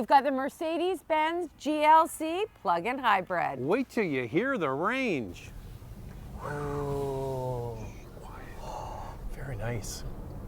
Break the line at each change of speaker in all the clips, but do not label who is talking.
We've got the Mercedes-Benz GLC plug-in hybrid.
Wait till you hear the range.
Oh,
Very nice.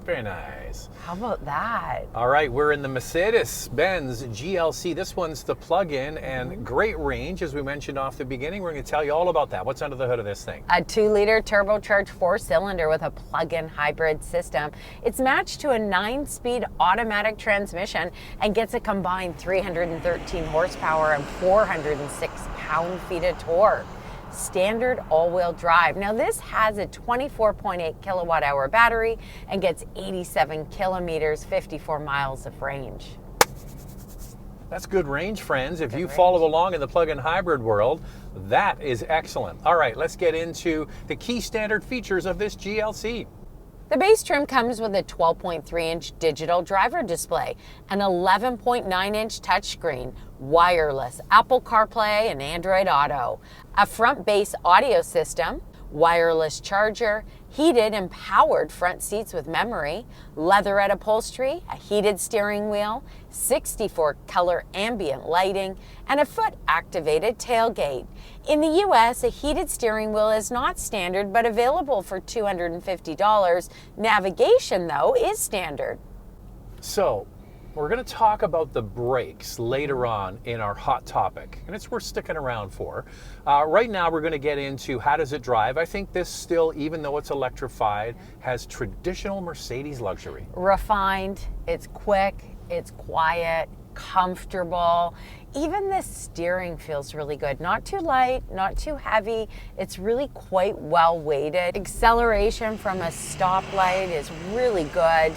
Very nice.
how about that?
All right, we're in the Mercedes-Benz GLC. This one's the plug-in and great range, as we mentioned off the beginning. We're going to tell you all about that. What's under the hood of this thing?
A 2-liter turbocharged 4-cylinder with a plug-in hybrid system. It's matched to a 9-speed automatic transmission and gets a combined 313 horsepower and 406 pound-feet of torque. Standard all-wheel drive. Now this has a 24.8 kilowatt-hour battery and gets 87 kilometers, 54 miles of range.
That's good range, friends. If you follow along in the plug-in hybrid world, that is excellent. All right, let's get into the key standard features of this GLC.
The base trim comes with a 12.3-inch digital driver display, an 11.9-inch touchscreen, wireless Apple CarPlay and Android Auto, a front base audio system, wireless charger, heated and powered front seats with memory, leatherette upholstery, a heated steering wheel, 64 color ambient lighting, and a foot-activated tailgate. In the US, a heated steering wheel is not standard but available for $250. Navigation, though, is standard.
So, we're going to talk about the brakes later on in our hot topic, and it's worth sticking around for. Right now, we're going to get into how does it drive. I think this still, even though it's electrified, has traditional Mercedes luxury.
Refined, it's quick, it's quiet, comfortable. Even the steering feels really good. Not too light, not too heavy. It's really quite well weighted. Acceleration from a stoplight is really good.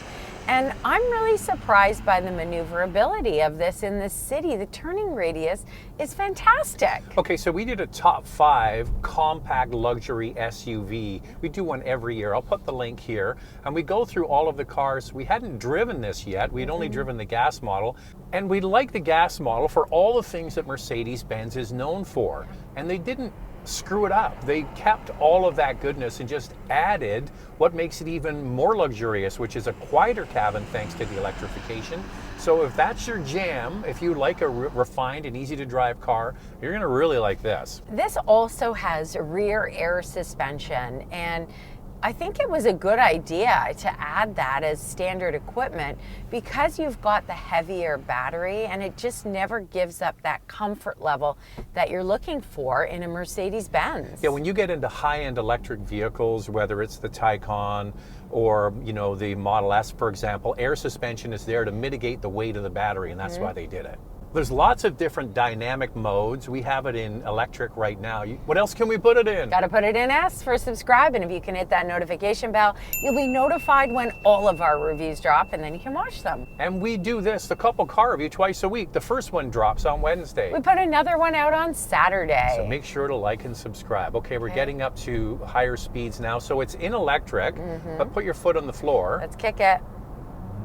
And I'm really surprised by the maneuverability of this in the city. The turning radius is fantastic.
Okay, so we did a top 5 compact luxury SUV. We do one every year. I'll put the link here. And we go through all of the cars. We hadn't driven this yet. We'd only driven the gas model. And we like the gas model for all the things that Mercedes-Benz is known for. And they didn't screw it up. They kept all of that goodness and just added what makes it even more luxurious, which is a quieter cabin thanks to the electrification. So if that's your jam, if you like a refined and easy to drive car, you're going to really like this.
This also has rear air suspension, and I think it was a good idea to add that as standard equipment because you've got the heavier battery and it just never gives up that comfort level that you're looking for in a Mercedes-Benz.
Yeah, when you get into high-end electric vehicles, whether it's the Taycan or, you know, the Model S, for example, air suspension is there to mitigate the weight of the battery, and that's why they did it. There's lots of different dynamic modes. We have it in electric right now. What else can we put it in?
Got to put it in S for subscribe, and if you can hit that notification bell, you'll be notified when all of our reviews drop, and then you can watch them.
And we do this, the couple car review, twice a week. The first one drops on Wednesday.
We put another one out on Saturday.
So make sure to like and subscribe. Okay, we're getting up to higher speeds now. So it's in electric, but put your foot on the floor.
Let's kick it.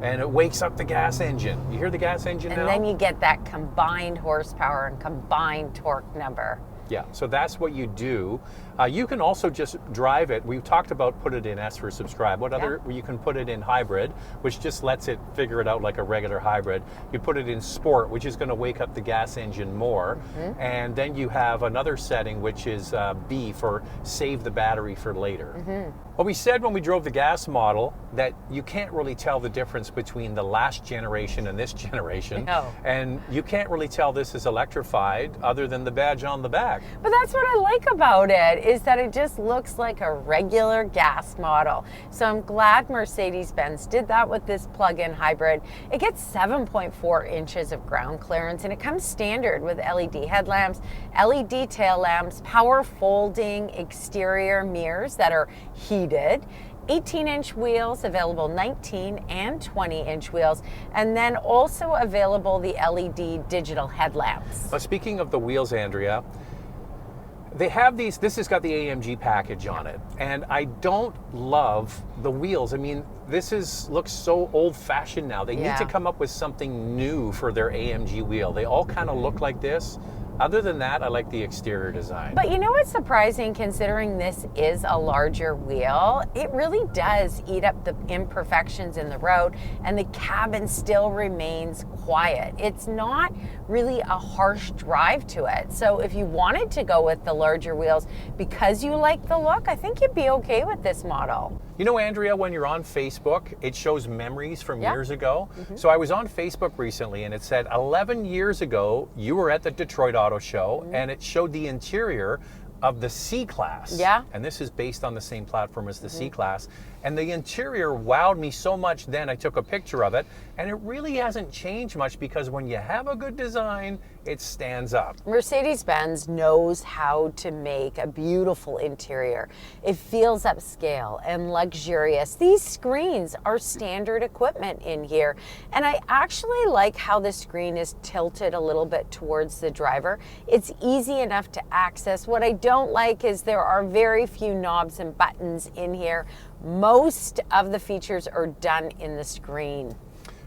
And it wakes up the gas engine. You hear the gas engine now?
And then you get that combined horsepower and combined torque number.
Yeah, so that's what you do. You can also just drive it. We've talked about put it in S for subscribe. What other? You can put it in hybrid, which just lets it figure it out like a regular hybrid. You put it in sport, which is going to wake up the gas engine more. And then you have another setting, which is B for save the battery for later. Well, we said when we drove the gas model that you can't really tell the difference between the last generation and this generation.
No.
And you can't really tell this is electrified other than the badge on the back.
But that's what I like about it, is that it just looks like a regular gas model. So I'm glad Mercedes-Benz did that with this plug-in hybrid. It gets 7.4 inches of ground clearance, and it comes standard with LED headlamps, LED tail lamps, power folding exterior mirrors that are heated, 18-inch wheels, available 19 and 20-inch wheels, and then also available the LED digital headlamps.
Now, speaking of the wheels, Andrea, they have these, this has got the AMG package on it, and I don't love the wheels. I mean, looks so old-fashioned now. They need to come up with something new for their AMG wheel. They all kind of look like this. Other than that, I like the exterior design.
But you know what's surprising, considering this is a larger wheel? It really does eat up the imperfections in the road, and the cabin still remains quiet. It's not really a harsh drive to it. So if you wanted to go with the larger wheels because you like the look, I think you'd be okay with this model.
You know, Andrea, when you're on Facebook, it shows memories from
Yeah.
years ago. So I was on Facebook recently and it said 11 years ago, you were at the Detroit Auto Show and it showed the interior of the C-Class.
Yeah.
And this is based on the same platform as the C-Class. And the interior wowed me so much then, I took a picture of it. And it really hasn't changed much because when you have a good design, it stands up.
Mercedes-Benz knows how to make a beautiful interior. It feels upscale and luxurious. These screens are standard equipment in here. And I actually like how the screen is tilted a little bit towards the driver. It's easy enough to access. What I don't like is there are very few knobs and buttons in here. Most of the features are done in the screen.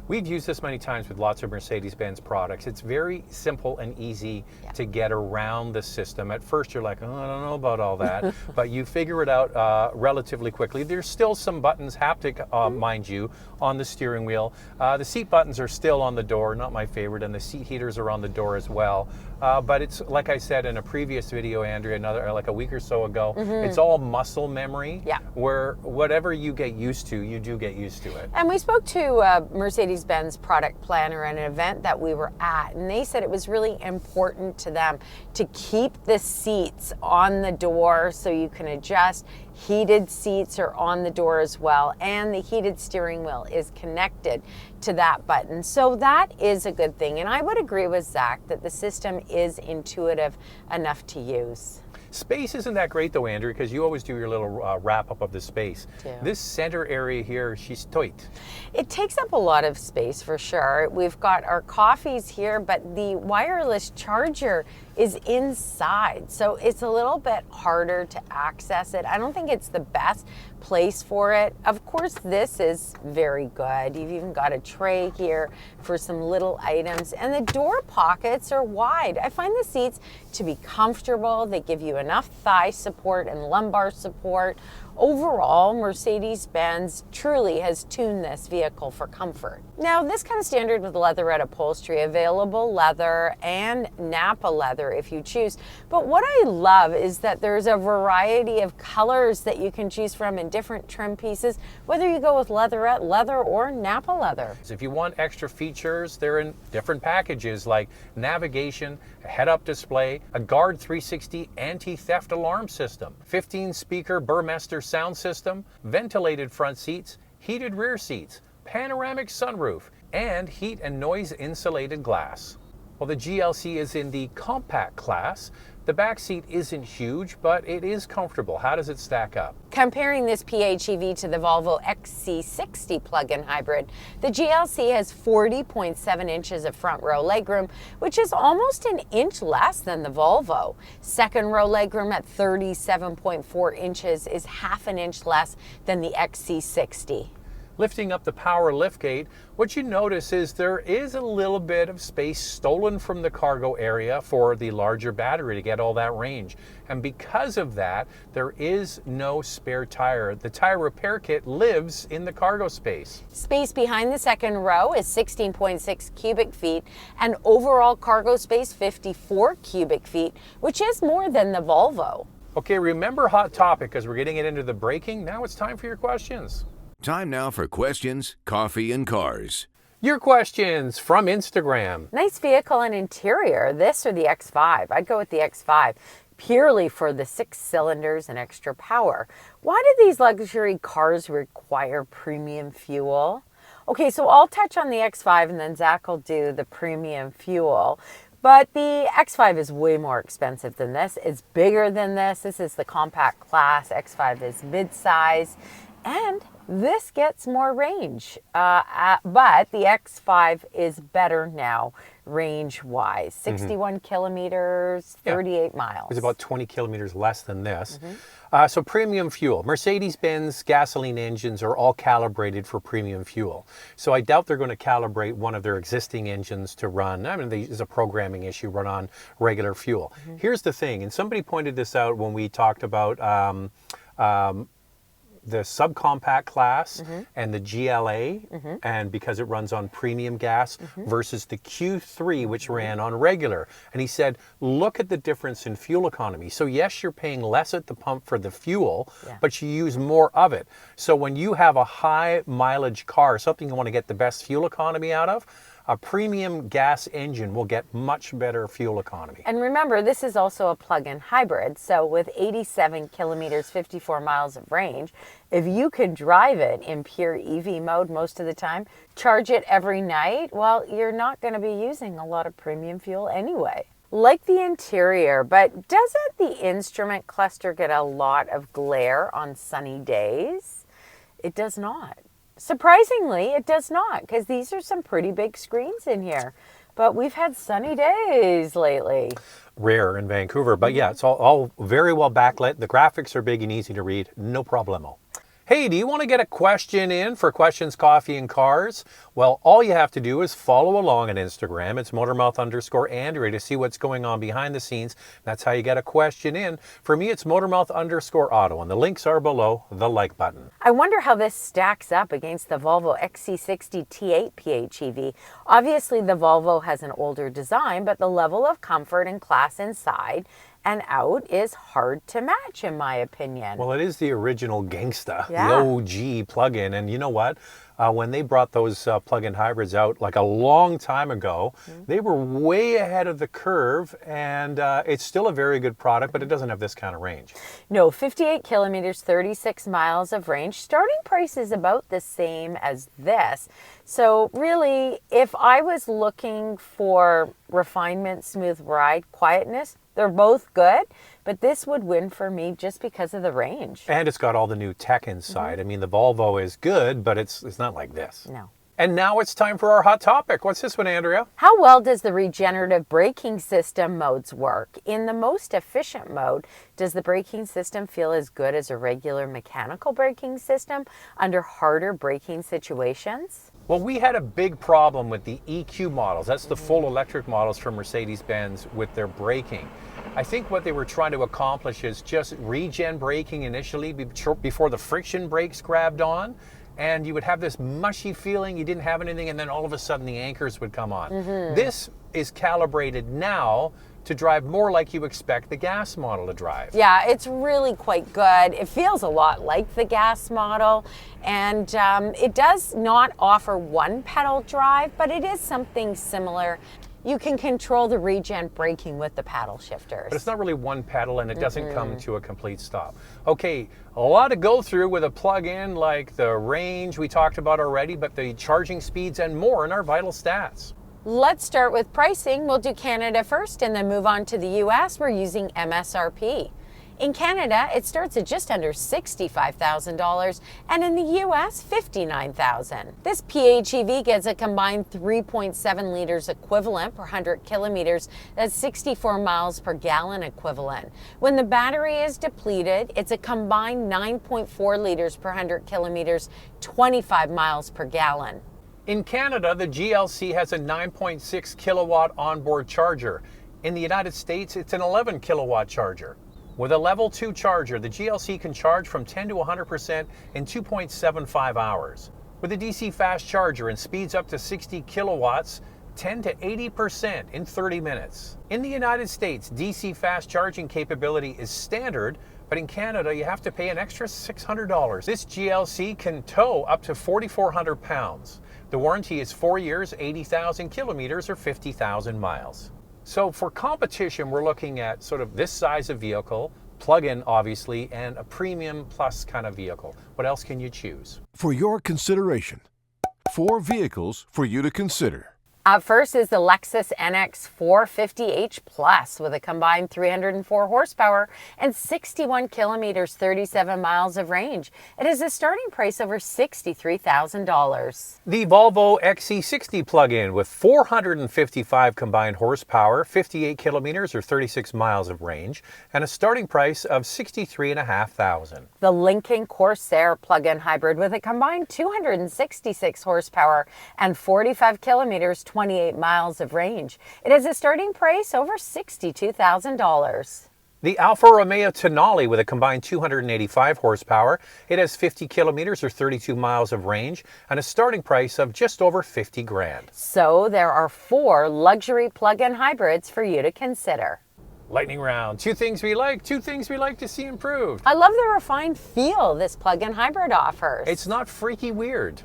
We've used this many times with lots of Mercedes-Benz products. It's very simple and easy to get around the system. At first you're like, oh, I don't know about all that, but you figure it out relatively quickly. There's still some buttons, haptic, mind you, on the steering wheel. The seat buttons are still on the door, not my favorite, and the seat heaters are on the door as well. But it's, like I said in a previous video, Andrea, like a week or so ago, it's all muscle memory, where whatever you get used to, you do get used to it.
And we spoke to Mercedes-Benz product planner at an event that we were at, and they said it was really important to them to keep the seats on the door so you can adjust. Heated seats are on the door as well, and the heated steering wheel is connected to that button. So that is a good thing. And I would agree with Zach that the system is intuitive enough to use.
Space isn't that great though, Andrew, because you always do your little wrap up of the space.
Yeah.
This center area here, she's tight.
It takes up a lot of space for sure. We've got our coffees here, but the wireless charger is inside, so it's a little bit harder to access it. I don't think it's the best place for it. Of course, this is very good. You've even got a tray here for some little items, and the door pockets are wide. I find the seats to be comfortable. They give you enough thigh support and lumbar support. Overall, Mercedes-Benz truly has tuned this vehicle for comfort. Now, this comes standard with leatherette upholstery, available leather and Napa leather if you choose. But what I love is that there's a variety of colors that you can choose from in different trim pieces, whether you go with leatherette leather or Napa leather.
If you want extra features, they're in different packages like navigation, a head-up display, a Guard 360 anti-theft alarm system, 15-speaker Burmester sound system, ventilated front seats, heated rear seats, panoramic sunroof, and heat and noise insulated glass. Well, the GLC is in the compact class. The back seat isn't huge, but it is comfortable. How does it stack up?
Comparing this PHEV to the Volvo XC60 plug-in hybrid, the GLC has 40.7 inches of front row legroom, which is almost an inch less than the Volvo. Second row legroom at 37.4 inches is half an inch less than the XC60.
Lifting up the power liftgate, what you notice is there is a little bit of space stolen from the cargo area for the larger battery to get all that range. And because of that, there is no spare tire. The tire repair kit lives in the cargo space.
Space behind the second row is 16.6 cubic feet, and overall cargo space 54 cubic feet, which is more than the Volvo.
Okay, remember Hot Topic because we're getting it into the braking. Now it's time for your questions.
Time now for questions, coffee, and cars.
Your questions from Instagram.
Nice vehicle and interior, this or the X5? I'd go with the X5, purely for the 6 cylinders and extra power. Why do these luxury cars require premium fuel? Okay, so I'll touch on the X5 and then Zach will do the premium fuel. But the X5 is way more expensive than this. It's bigger than this. This is the compact class. X5 is mid-size. And this gets more range, but the X5 is better now range-wise. 61 kilometers, 38 miles.
It's about 20 kilometers less than this. So premium fuel. Mercedes-Benz gasoline engines are all calibrated for premium fuel. So I doubt they're going to calibrate one of their existing engines to run, I mean, there's a programming issue, run on regular fuel. Here's the thing, and somebody pointed this out when we talked about the subcompact class and the GLA, and because it runs on premium gas versus the Q3, which ran on regular. And he said, look at the difference in fuel economy. So yes, you're paying less at the pump for the fuel, but you use more of it. So when you have a high mileage car, something you want to get the best fuel economy out of, a premium gas engine will get much better fuel economy.
And remember, this is also a plug-in hybrid. So with 87 kilometers, 54 miles of range, if you can drive it in pure EV mode most of the time, charge it every night, well, you're not going to be using a lot of premium fuel anyway. Like the interior, but doesn't the instrument cluster get a lot of glare on sunny days? It does not. Surprisingly, it does not, because these are some pretty big screens in here. But we've had sunny days lately.
Rare in Vancouver, but yeah, it's all very well backlit. The graphics are big and easy to read, no problemo. Hey, do you want to get a question in for Questions, Coffee, and Cars? Well, all you have to do is follow along on Instagram. It's Motormouth_Andrea to see what's going on behind the scenes. That's how you get a question in. For me, it's Motormouth_Auto, and the links are below the like button.
I wonder how this stacks up against the Volvo XC60 T8 PHEV. Obviously, the Volvo has an older design, but the level of comfort and class inside and out is hard to match, in my opinion.
Well, it is the original Gangsta, the OG plug-in. And you know what? When they brought those plug-in hybrids out like a long time ago, they were way ahead of the curve, and it's still a very good product, but it doesn't have this kind of range.
No, 58 kilometers, 36 miles of range. Starting price is about the same as this. So really, if I was looking for refinement, smooth ride, quietness, they're both good, but this would win for me just because of the range.
And it's got all the new tech inside. I mean, the Volvo is good, but it's not like this.
No.
And now it's time for our hot topic. What's this one, Andrea?
How well does the regenerative braking system modes work? In the most efficient mode, does the braking system feel as good as a regular mechanical braking system under harder braking situations?
Well, we had a big problem with the EQ models. That's the full electric models from Mercedes-Benz with their braking. I think what they were trying to accomplish is just regen braking initially before the friction brakes grabbed on. And you would have this mushy feeling, you didn't have anything, and then all of a sudden the anchors would come on. This is calibrated now to drive more like you expect the gas model to drive.
Yeah, it's really quite good. It feels a lot like the gas model, and it does not offer one pedal drive, but it is something similar. You can control the regen braking with the paddle shifters.
But it's not really one pedal, and it doesn't come to a complete stop. Okay, a lot to go through with a plug-in, like the range we talked about already, but the charging speeds and more in our vital stats.
Let's start with pricing. We'll do Canada first and then move on to the US. We're using MSRP. In Canada, it starts at just under $65,000, and in the US, $59,000. This PHEV gets a combined 3.7 liters equivalent per 100 kilometers. That's 64 miles per gallon equivalent. When the battery is depleted, it's a combined 9.4 liters per 100 kilometers, 25 miles per gallon.
In Canada, the GLC has a 9.6 kilowatt onboard charger. In the United States, it's an 11 kilowatt charger. With a level 2 charger, the GLC can charge from 10 to 100% in 2.75 hours. With a DC fast charger and speeds up to 60 kilowatts, 10 to 80% in 30 minutes. In the United States, DC fast charging capability is standard, but in Canada, you have to pay an extra $600. This GLC can tow up to 4,400 pounds. The warranty is 4 years, 80,000 kilometers, or 50,000 miles. So for competition, we're looking at sort of this size of vehicle, plug-in obviously, and a premium plus kind of vehicle. What else can you choose?
For your consideration, 4 vehicles for you to consider.
Up first is the Lexus NX 450h Plus with a combined 304 horsepower and 61 kilometers, 37 miles of range. It has a starting price over $63,000.
The Volvo XC60 plug-in with 455 combined horsepower, 58 kilometers or 36 miles of range, and a starting price of $63,500.
The Lincoln Corsair plug-in hybrid with a combined 266 horsepower and 45 kilometers, 28 miles of range. It has a starting price over $62,000.
The Alfa Romeo Tonale with a combined 285 horsepower. It has 50 kilometers or 32 miles of range and a starting price of just over 50 grand.
So there are 4 luxury plug-in hybrids for you to consider.
Lightning round. 2 things we like, 2 things we like to see improved.
I love the refined feel this plug-in hybrid offers.
It's not freaky weird.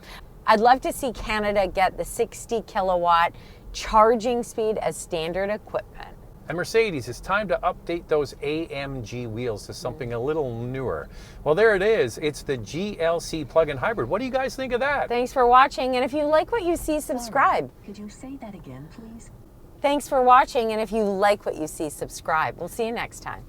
I'd love to see Canada get the 60 kilowatt charging speed as standard equipment.
And Mercedes, it's time to update those AMG wheels to something a little newer. Well, there it is. It's the GLC plug-in hybrid. What do you guys think of that?
Thanks for watching, and if you like what you see, subscribe.
Could you say that again, please?
Thanks for watching, and if you like what you see, subscribe. We'll see you next time.